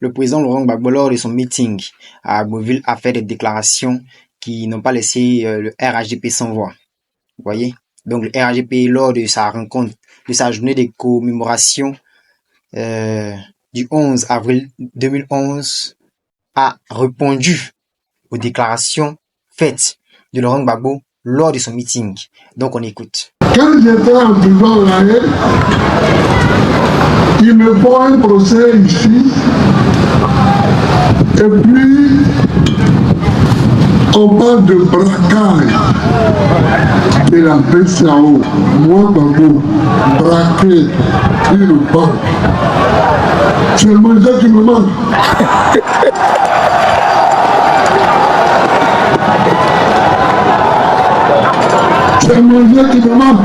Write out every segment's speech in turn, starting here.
Le président Laurent Gbagbo, lors de son meeting à Agboville, a fait des déclarations qui n'ont pas laissé le RHDP sans voix. Vous voyez? Donc le RHDP, lors de sa rencontre, de sa journée de commémoration du 11 avril 2011, a répondu aux déclarations faites de Laurent Gbagbo lors de son meeting. Donc on écoute. Quand j'étais en prison là, ils me font un procès ici, et puis on parle de braquage de la BCAO. Moi, Gbagbo, braquer une banque. C'est le mandat qui me manque. C'est le mandat qui me manque.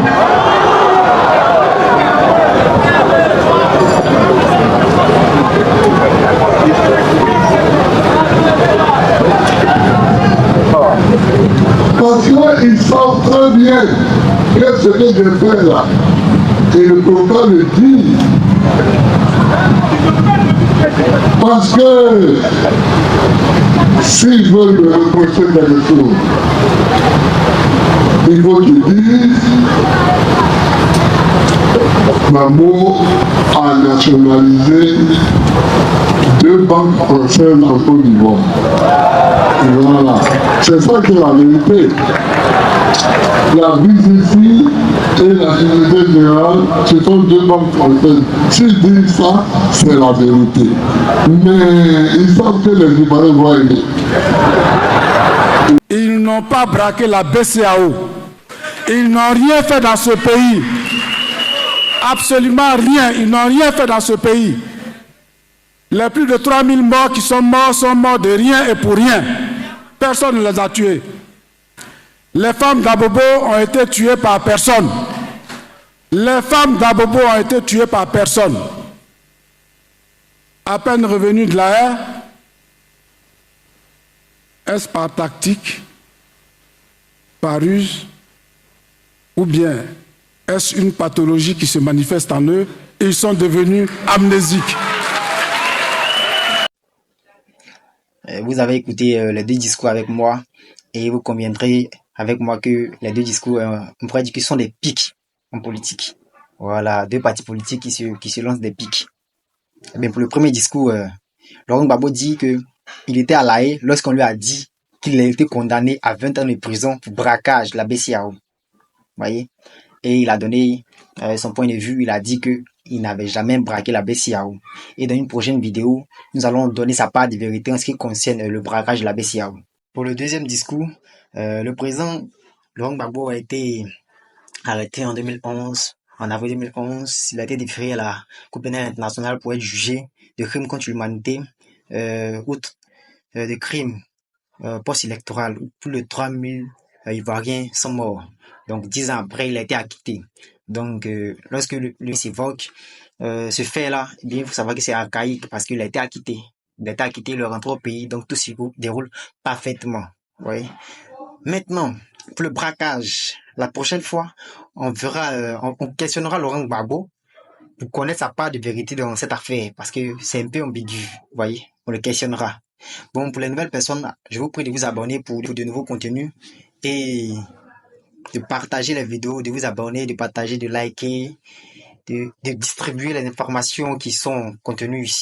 Parce qu'ils savent très bien que ce que je fais là, ils ne peuvent pas le dire. Parce que s'ils veulent me reprocher quelque chose, il faut qu'ils disent Gbagbo a nationalisé 2 banques françaises en Côte d'Ivoire. Voilà. C'est ça qui est la vérité. La BCC et la Société Générale, ce sont 2 banques françaises. S'ils disent ça, c'est la vérité. Mais ils savent que les Ivoiriens vont aimer. Ils n'ont pas braqué la BCAO. Ils n'ont rien fait dans ce pays. Absolument rien. Ils n'ont rien fait dans ce pays. Les plus de 3000 morts qui sont morts de rien et pour rien. Personne ne les a tués. Les femmes d'Abobo ont été tuées par personne. Les femmes d'Abobo ont été tuées par personne. À peine revenus de la haie, est-ce par tactique, par ruse, ou bien est-ce une pathologie qui se manifeste en eux et ils sont devenus amnésiques? Vous avez écouté les 2 discours avec moi et vous conviendrez avec moi que les 2 discours, on pourrait dire que sont des pics en politique. Voilà, 2 partis politiques qui se lancent des pics. Mais pour le premier discours, Laurent Gbagbo dit que il était à La Haye lorsqu'on lui a dit qu'il a été condamné à 20 ans de prison pour braquage de la BCAO. Vous voyez? Et il a donné son point de vue, il a dit que il n'avait jamais braqué la BCAO. Et dans une prochaine vidéo, nous allons donner sa part de vérité en ce qui concerne le braquage de la BCAO. Pour le deuxième discours, le président Laurent Gbagbo a été arrêté en 2011. En avril 2011, il a été déféré à la Cour pénale internationale pour être jugé de crimes contre l'humanité, outre de crimes post-électoral, où plus de 3000 Ivoiriens sont morts. Donc 10 ans après, il a été acquitté. Donc lorsque le s'évoque ce fait-là, eh bien, il faut savoir que c'est archaïque parce qu'il a été acquitté. Il a été acquitté, il rentre au pays, donc tout se déroule parfaitement. Oui. Maintenant, pour le braquage, la prochaine fois, on questionnera Laurent Gbagbo pour connaître sa part de vérité dans cette affaire, parce que c'est un peu ambigu, vous voyez, on le questionnera. Bon, pour les nouvelles personnes, je vous prie de vous abonner pour de nouveaux contenus et de partager les vidéos, de vous abonner, de partager, de liker, de distribuer les informations qui sont contenues ici.